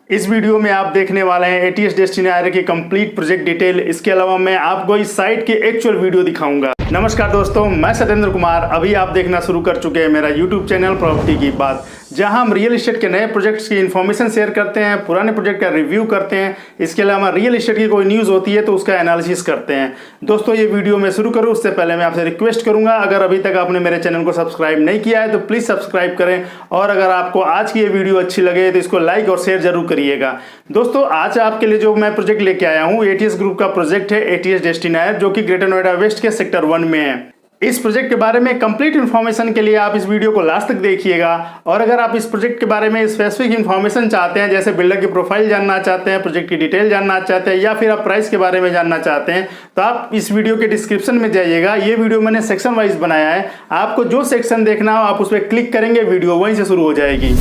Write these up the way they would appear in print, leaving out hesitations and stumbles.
इस वीडियो में आप देखने वाले हैं एटीएस डेस्टिनी हायर की कंप्लीट प्रोजेक्ट डिटेल। इसके अलावा मैं आपको इस साइट की एक्चुअल वीडियो दिखाऊंगा। नमस्कार दोस्तों, मैं सत्येंद्र कुमार। अभी आप देखना शुरू कर चुके हैं मेरा यूट्यूब चैनल प्रॉपर्टी की बात, जहां हम रियल एस्टेट के नए प्रोजेक्ट्स की इन्फॉर्मेशन शेयर करते हैं, पुराने प्रोजेक्ट का रिव्यू करते हैं। इसके अलावा रियल एस्टेट की कोई न्यूज़ होती है तो उसका एनालिसिस करते हैं। दोस्तों, ये वीडियो मैं शुरू करूँ उससे पहले मैं आपसे रिक्वेस्ट करूंगा, अगर अभी तक आपने मेरे चैनल को सब्सक्राइब नहीं किया है तो प्लीज़ सब्सक्राइब करें, और अगर आपको आज की ये वीडियो अच्छी लगे तो इसको लाइक और शेयर जरूर करिएगा। दोस्तों, आज आपके लिए जो मैं प्रोजेक्ट लेके आया हूँ एटीएस ग्रुप का प्रोजेक्ट है एटीएस डेस्टिनी हायर, जो कि ग्रेटर नोएडा वेस्ट के सेक्टर 1 में है। इस प्रोजेक्ट के बारे में कंप्लीट इन्फॉर्मेशन के लिए आप इस वीडियो को लास्ट तक देखिएगा। और अगर आप इस प्रोजेक्ट के बारे में स्पेसिफिक इन्फॉर्मेशन चाहते हैं, जैसे बिल्डर की प्रोफाइल जानना चाहते हैं, प्रोजेक्ट की डिटेल जानना चाहते हैं, या फिर आप प्राइस के बारे में जानना चाहते हैं, तो आप इस वीडियो के डिस्क्रिप्शन में जाइएगा। ये वीडियो मैंने सेक्शन वाइज बनाया है, आपको जो सेक्शन देखना हो आप उस पर क्लिक करेंगे, वीडियो वहीं से शुरू हो जाएगी।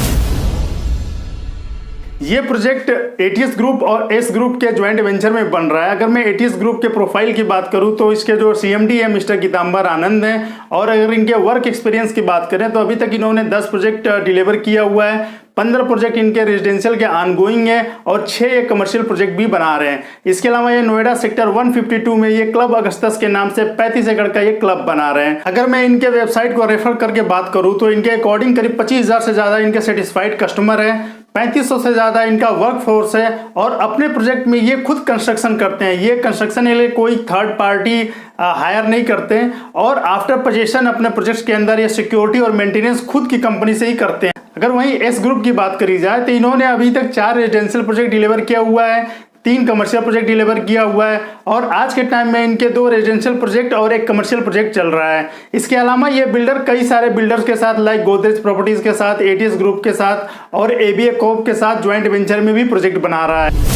ये प्रोजेक्ट एटीएस ग्रुप और एस ग्रुप के ज्वाइंट वेंचर में बन रहा है। अगर मैं एटीएस ग्रुप के प्रोफाइल की बात करूं तो इसके जो सीएमडी है मिस्टर गीतांबर आनंद हैं, और अगर इनके वर्क एक्सपीरियंस की बात करें तो अभी तक इन्होंने 10 प्रोजेक्ट डिलीवर किया हुआ है। 15 प्रोजेक्ट इनके रेजिडेंशियल के ऑनगोइंग है और 6 ये कमर्शियल प्रोजेक्ट भी बना रहे हैं। इसके अलावा ये नोएडा सेक्टर 152 में ये क्लब अगस्तस के नाम से 35 एकड़ का ये क्लब बना रहे हैं। अगर मैं इनके वेबसाइट को रेफर करके बात करूं तो इनके अकॉर्डिंग करीब 25,000 से ज्यादा इनके सेटिस्फाइड कस्टमर है, 3500 से ज्यादा इनका वर्क फोर्स है, और अपने प्रोजेक्ट में ये खुद कंस्ट्रक्शन करते हैं। ये कंस्ट्रक्शन के लिए कोई थर्ड पार्टी हायर नहीं करते हैं, और आफ्टर पोजीशन अपने प्रोजेक्ट्स के अंदर ये सिक्योरिटी और मेंटेनेंस खुद की कंपनी से ही करते हैं। अगर वहीं एस ग्रुप की बात करी जाए तो इन्होंने अभी तक 4 रेजिडेंशियल प्रोजेक्ट डिलीवर किया हुआ है, 3 कमर्शियल प्रोजेक्ट डिलीवर किया हुआ है, और आज के टाइम में इनके 2 रेजिडेंशियल प्रोजेक्ट और 1 कमर्शियल प्रोजेक्ट चल रहा है। इसके अलावा ये बिल्डर कई सारे बिल्डर्स के साथ, लाइक गोदरेज प्रॉपर्टीज के साथ, एटीएस ग्रुप के साथ और एबीए कोप के साथ ज्वाइंट वेंचर में भी प्रोजेक्ट बना रहा है।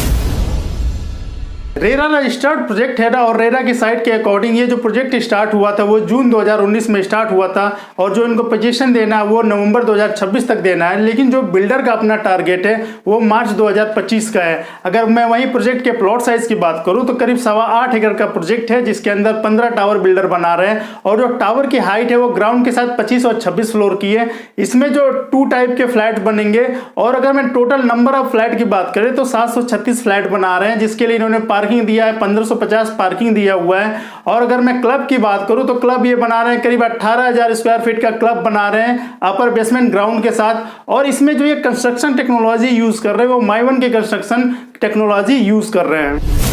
रेरा रजिस्टर्ड प्रोजेक्ट है और रेरा की साइट के अकॉर्डिंग ये जो प्रोजेक्ट स्टार्ट हुआ था वो जून 2019 में स्टार्ट हुआ था, और जो इनको पोजीशन देना है वो नवंबर 2026 तक देना है। लेकिन जो बिल्डर का अपना टारगेट है वो मार्च 2025 का है। अगर मैं वहीं प्रोजेक्ट के प्लॉट साइज की बात करूं तो करीब 8.25 एकड़ का प्रोजेक्ट है, जिसके अंदर 15 टावर बिल्डर बना रहे हैं, और जो टावर की हाइट है वो ग्राउंड के साथ 25 और 26 फ्लोर की है। इसमें जो 2 टाइप के फ्लैट बनेंगे, और अगर मैं टोटल नंबर ऑफ फ्लैट की बात करें तो 736 फ्लैट बना रहे हैं, जिसके लिए इन्होंने पार्किंग दिया है, 1550 पार्किंग दिया हुआ है। और अगर मैं क्लब की बात करूं तो क्लब ये बना रहे हैं करीब 18,000 स्क्वायर फीट का क्लब बना रहे हैं अपर बेसमेंट ग्राउंड के साथ। और इसमें जो ये कंस्ट्रक्शन टेक्नोलॉजी यूज कर रहे हैं वो माइवन के कंस्ट्रक्शन टेक्नोलॉजी यूज कर रहे हैं।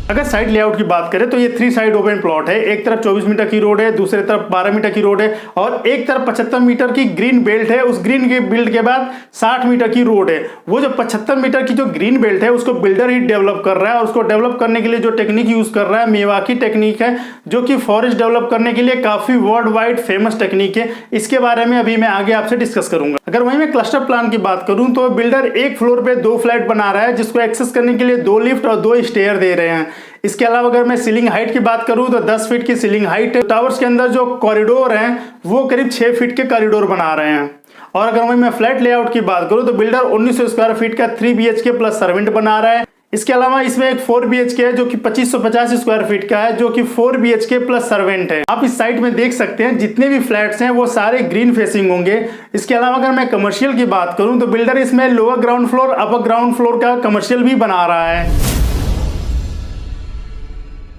अगर साइड लेआउट की बात करें तो ये 3 साइड ओपन प्लॉट है। एक तरफ 24 मीटर की रोड है, दूसरे तरफ 12 मीटर की रोड है, और एक तरफ 75 मीटर की ग्रीन बेल्ट है। उस ग्रीन के बेल्ट के बाद 60 मीटर की रोड है। वो जो 75 मीटर की जो ग्रीन बेल्ट है उसको बिल्डर ही डेवलप कर रहा है, और उसको डेवलप करने के लिए जो टेक्निक यूज कर रहा है मेवाकी टेक्निक है, जो कि फॉरेस्ट डेवलप करने के लिए काफी वर्ल्ड वाइड फेमस टेक्निक है। इसके बारे में अभी मैं आगे आपसे डिस्कस करूंगा। अगर वहीं मैं क्लस्टर प्लान की बात करूं तो बिल्डर एक फ्लोर पे 2 फ्लैट बना रहा है, जिसको एक्सेस करने के लिए 2 लिफ्ट और 2 स्टेयर दे रहे हैं। इसके अलावा अगर मैं सीलिंग हाइट की बात करूं तो 10 फीट की सीलिंग हाइट है। टावर्स के अंदर जो कॉरिडोर हैं वो करीब 6 फीट के कॉरिडोर बना रहे हैं। और अगर वहीं मैं फ्लैट लेआउट की बात करूं तो बिल्डर 1900 स्क्वायर फीट का 3 BHK प्लस सर्वेंट बना रहा है। इसके अलावा इसमें एक 4 BHK है जो कि 2550 स्क्वायर फीट का है, जो कि 4 BHK प्लस सर्वेंट है। आप इस साइट में देख सकते हैं जितने भी फ्लैट्स हैं वो सारे ग्रीन फेसिंग होंगे। इसके अलावा अगर मैं कमर्शियल की बात करूं तो बिल्डर इसमें lower ground floor, upper ground floor का कमर्शियल भी बना रहा है।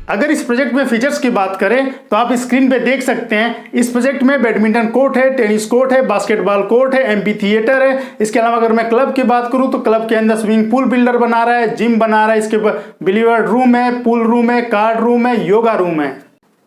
अगर इस प्रोजेक्ट में फीचर्स की बात करें तो आप स्क्रीन पे देख सकते हैं, इस प्रोजेक्ट में बैडमिंटन कोर्ट है, टेनिस कोर्ट है, बास्केटबॉल कोर्ट है, एम्पी थिएटर है। इसके अलावा अगर मैं क्लब की बात करूं तो क्लब के अंदर स्विमिंग पूल बिल्डर बना रहा है, जिम बना रहा है, इसके बिलियर्ड रूम है, पूल रूम है, कार्ड रूम है, योगा रूम है।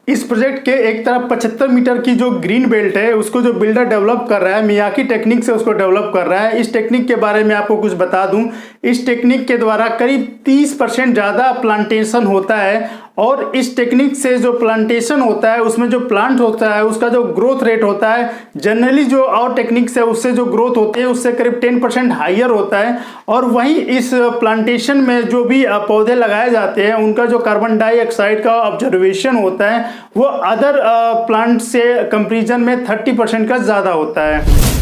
इस प्रोजेक्ट के एक तरफ 75 मीटर की जो ग्रीन बेल्ट है उसको जो बिल्डर डेवलप कर रहा है मियाकी टेक्निक से उसको डेवलप कर रहा है। इस टेक्निक के बारे में आपको कुछ बता दूं, इस टेक्निक के द्वारा करीब 30% ज़्यादा प्लांटेशन होता है, और इस टेक्निक से जो प्लांटेशन होता है उसमें जो प्लांट होता है उसका जो ग्रोथ रेट होता है जनरली जो और टेक्निक से उससे जो ग्रोथ होती है उससे करीब 10% हाइयर होता है। और वहीं इस प्लांटेशन में जो भी पौधे लगाए जाते हैं उनका जो कार्बन डाइऑक्साइड का ऑब्जर्वेशन होता है वो अदर प्लांट से कंपेरिजन में 30% का ज़्यादा होता है।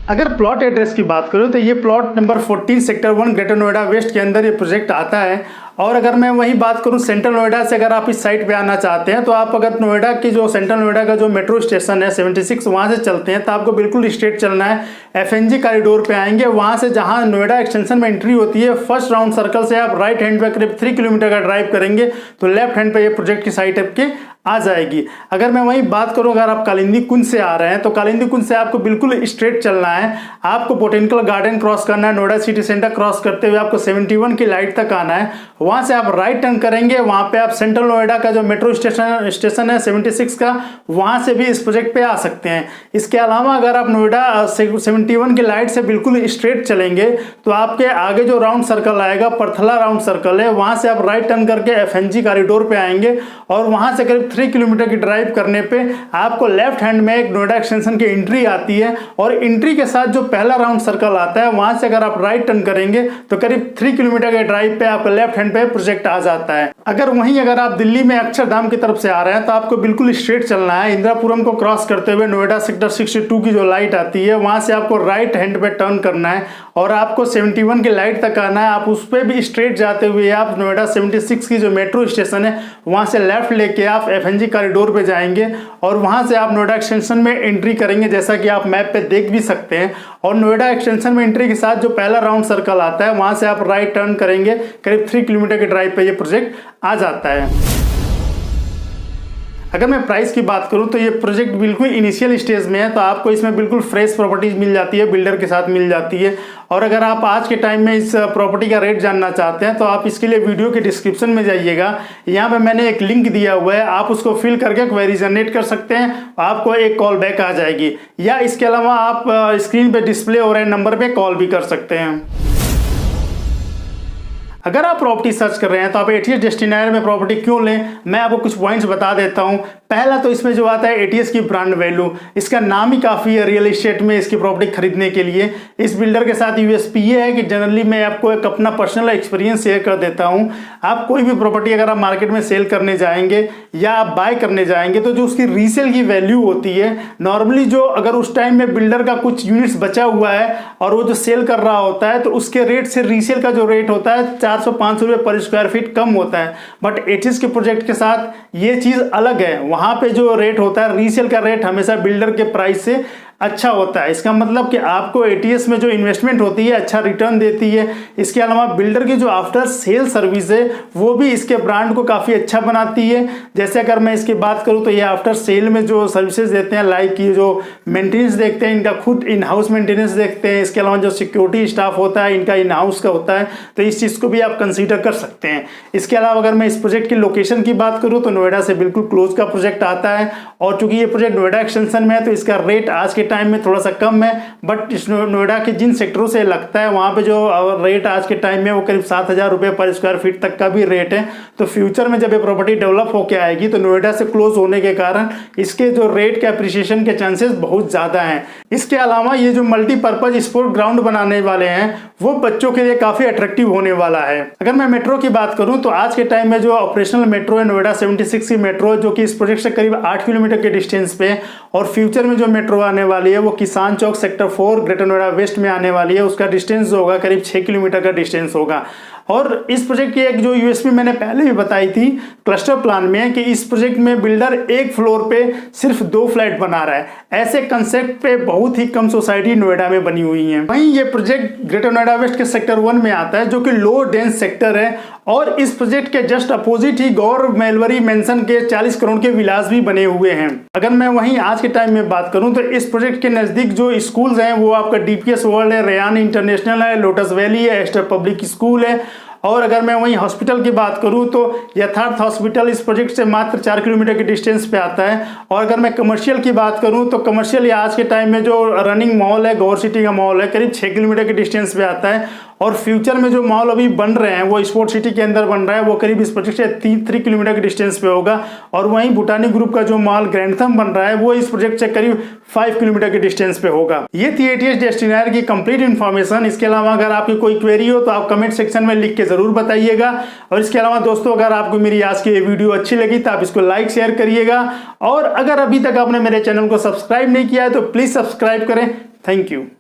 अगर प्लॉट एड्रेस की बात करूं तो ये plot number 14 sector 1 Greater Noida West के अंदर ये प्रोजेक्ट आता है। और अगर मैं वही बात करूं सेंट्रल नोएडा से, अगर आप इस साइट पे आना चाहते हैं तो आप अगर नोएडा की जो सेंट्रल नोएडा का जो मेट्रो स्टेशन है 76 वहां से चलते हैं तो आपको बिल्कुल स्ट्रेट चलना है। एफएनजी कॉरिडोर पे आएंगे, वहां से जहां नोएडा एक्सटेंशन में एंट्री होती है फर्स्ट राउंड सर्कल से आप राइट हैंड पे करीब 3 किलोमीटर का ड्राइव करेंगे तो लेफ्ट हैंड पे ये प्रोजेक्ट की साइट आपके आ जाएगी। अगर मैं वही बात करूं, अगर आप कालिंदी कुंज से आ रहे हैं तो कालिंदी कुंज से आपको बिल्कुल स्ट्रेट चलना है। आपको बोटेनिकल गार्डन क्रॉस करना है, नोएडा सिटी सेंटर क्रॉस करते हुए आपको 71 की लाइट तक आना है। वहां से आप राइट टर्न करेंगे, वहां पे आप सेंट्रल नोएडा का जो मेट्रो स्टेशन है 76 का, वहां से भी इस प्रोजेक्ट पे आ सकते हैं। इसके अलावा अगर आप नोएडा 71 की लाइट से बिल्कुल स्ट्रेट चलेंगे तो आपके आगे जो राउंड सर्कल आएगा परथला राउंड सर्कल है, वहां से आप राइट टर्न करके एफएनजी कॉरिडोर पे आएंगे और वहां से करीब 3 किलोमीटर की ड्राइव करने पे आपको लेफ्ट हैंड में एक नोएडा एक्सटेंशन की एंट्री आती है। और एंट्री के साथ जो पहला राउंड सर्कल आता है वहां से अगर आप राइट टर्न करेंगे तो करीब 3 किलोमीटर के ड्राइव पे आपको लेफ्ट हैंड पे प्रोजेक्ट आ जाता है। अगर आप दिल्ली में अक्षरधाम की तरफ से आ रहे हैं तो आपको बिल्कुल स्ट्रेट चलना है। इंदिरापुरम को क्रॉस करते हुए नोएडा सेक्टर 62 की जो लाइट आती है वहां से आपको राइट हैंड पे टर्न करना है और आपको 71 की लाइट तक आना है। आप उस पर भी स्ट्रेट जाते हुए आप नोएडा 76 की जो मेट्रो स्टेशन है वहां से लेफ्ट लेके आप FNG कॉरिडोर पे जाएंगे और वहां से आप नोएडा एक्सटेंशन में एंट्री करेंगे, जैसा कि आप मैप पे देख भी सकते हैं। और नोएडा एक्सटेंशन में एंट्री के साथ जो पहला राउंड सर्कल आता है वहां से आप राइट टर्न करेंगे। करीब 3 किलोमीटर के ड्राइव पे ये प्रोजेक्ट आ जाता है। अगर मैं प्राइस की बात करूं तो ये प्रोजेक्ट बिल्कुल इनिशियल स्टेज में है, तो आपको इसमें बिल्कुल फ्रेश प्रॉपर्टीज मिल जाती है, बिल्डर के साथ मिल जाती है। और अगर आप आज के टाइम में इस प्रॉपर्टी का रेट जानना चाहते हैं तो आप इसके लिए वीडियो के डिस्क्रिप्शन में जाइएगा, यहाँ पे मैंने एक लिंक दिया हुआ है, आप उसको फिल करके क्वेरी जनरेट कर सकते हैं, आपको एक कॉल बैक आ जाएगी। या इसके अलावा आप स्क्रीन पे डिस्प्ले हो रहे नंबर पे कॉल भी कर सकते हैं। अगर आप प्रॉपर्टी सर्च कर रहे हैं तो आप ATS डेस्टिनायर में प्रॉपर्टी क्यों लें, मैं आपको कुछ पॉइंट्स बता देता हूं। पहला तो इसमें जो आता है ATS की ब्रांड वैल्यू, इसका नाम ही काफ़ी है रियल एस्टेट में इसकी प्रॉपर्टी खरीदने के लिए। इस बिल्डर के साथ USP ये है कि जनरली मैं आपको एक अपना पर्सनल एक्सपीरियंस शेयर कर देता हूँ। आप कोई भी प्रॉपर्टी अगर आप मार्केट में सेल करने जाएंगे या आप बाय करने जाएंगे तो जो उसकी रीसेल की वैल्यू होती है, नॉर्मली जो अगर उस टाइम में बिल्डर का कुछ यूनिट्स बचा हुआ है और वो जो सेल कर रहा होता है तो उसके रेट से रीसेल का जो रेट होता है 400-500 रुपये पर स्क्वायर फीट कम होता है। बट ATS के प्रोजेक्ट के साथ ये चीज़ अलग है, वहाँ पे जो रेट होता है रीसेल का रेट हमेशा बिल्डर के प्राइस से अच्छा होता है। इसका मतलब कि आपको ATS में जो इन्वेस्टमेंट होती है अच्छा रिटर्न देती है। इसके अलावा बिल्डर की जो आफ्टर सेल सर्विस है वो भी इसके ब्रांड को काफ़ी अच्छा बनाती है। जैसे अगर मैं इसकी बात करूं तो ये आफ्टर सेल में जो सर्विसेज देते हैं, लाइक ये जो मेंटेनेंस देखते हैं, इनका खुद इन हाउस मेंटेनेंस देखते हैं। इसके अलावा जो सिक्योरिटी स्टाफ होता है इनका इन हाउस का होता है, तो इस चीज़ को भी आप कंसिडर कर सकते हैं। इसके अलावा अगर मैं इस प्रोजेक्ट की लोकेशन की बात करूँ तो नोएडा से बिल्कुल क्लोज का प्रोजेक्ट आता है और चूंकि ये प्रोजेक्ट नोएडा एक्सटेंशन में है तो इसका रेट आज के टाइम में थोड़ा सा कम है। बट इस नोएडा के जिन सेक्टरों से लगता है वहां पे जो रेट आज के टाइम में वो करीब 7,000 रुपये पर स्क्वायर फीट तक का भी रेट है। तो फ्यूचर में जब ये प्रॉपर्टी डेवलप होकर आएगी तो नोएडा से क्लोज होने के कारण इसके जो रेट के अप्रिसिएशन के चांसेस बहुत ज़्यादा हैं। इसके अलावा ये जो मल्टीपर्पज स्पोर्ट ग्राउंड बनाने वाले हैं वो बच्चों के लिए काफ़ी अट्रैक्टिव होने वाला है। अगर मैं मेट्रो की बात करूँ तो आज के टाइम में जो ऑपरेशनल मेट्रो है नोएडा 76 की मेट्रो, जो कि इस प्रोजेक्ट से करीब 8 किलोमीटर के डिस्टेंस पे, और फ्यूचर में जो मेट्रो आने वाली है वो किसान चौक सेक्टर 4 ग्रेटर नोएडा वेस्ट में आने वाली है। उसका डिस्टेंस जो होगा करीब 6 किलोमीटर का डिस्टेंस होगा। और इस प्रोजेक्ट की एक जो USP मैंने पहले भी बताई थी क्लस्टर प्लान में कि इस प्रोजेक्ट में बिल्डर एक फ्लोर पे सिर्फ 2 फ्लैट बना रहा है। ऐसे कंसेप्ट पे बहुत ही कम सोसाइटी नोएडा में बनी हुई है। वहीं ये प्रोजेक्ट ग्रेटर नोएडा वेस्ट के सेक्टर 1 में आता है जो कि लो डेंस सेक्टर है और इस प्रोजेक्ट के जस्ट अपोजिट ही गौर मेलवरी मेंशन के 40 करोड़ के विलास भी बने हुए हैं। अगर मैं वहीं आज के टाइम में बात करूं तो इस प्रोजेक्ट के नजदीक जो स्कूल्स हैं वो आपका DPS वर्ल्ड है, रेयान इंटरनेशनल है, लोटस वैली है, एस्टर पब्लिक स्कूल है। और अगर मैं वहीं हॉस्पिटल की बात करूं तो यथार्थ हॉस्पिटल इस प्रोजेक्ट से मात्र 4 किलोमीटर के डिस्टेंस पे आता है। और अगर मैं कमर्शियल की बात करूं तो कमर्शियल आज के टाइम में जो रनिंग मॉल है गौर सिटी का मॉल है करीब 6 किलोमीटर के डिस्टेंस पे आता है। और फ्यूचर में जो मॉल अभी बन रहे हैं वो स्पोर्ट सिटी के अंदर बन रहा है, वो करीब इस प्रोजेक्ट से 3 किलोमीटर के डिस्टेंस पे होगा। और वहीं भूटानी ग्रुप का जो मॉल ग्रैंडथम बन रहा है वो इस प्रोजेक्ट से करीब 5 किलोमीटर के डिस्टेंस पे होगा। ये थी ATS डेस्टिनायर की कंप्लीट इन्फॉर्मेशन। इसके अलावा अगर आपकी कोई क्वेरी हो तो आप कमेंट सेक्शन में लिख के जरूर बताइएगा। और इसके अलावा दोस्तों अगर आपको मेरी आज की ये वीडियो अच्छी लगी तो आप इसको लाइक शेयर करिएगा। और अगर अभी तक आपने मेरे चैनल को सब्सक्राइब नहीं किया है तो प्लीज सब्सक्राइब करें। Thank you.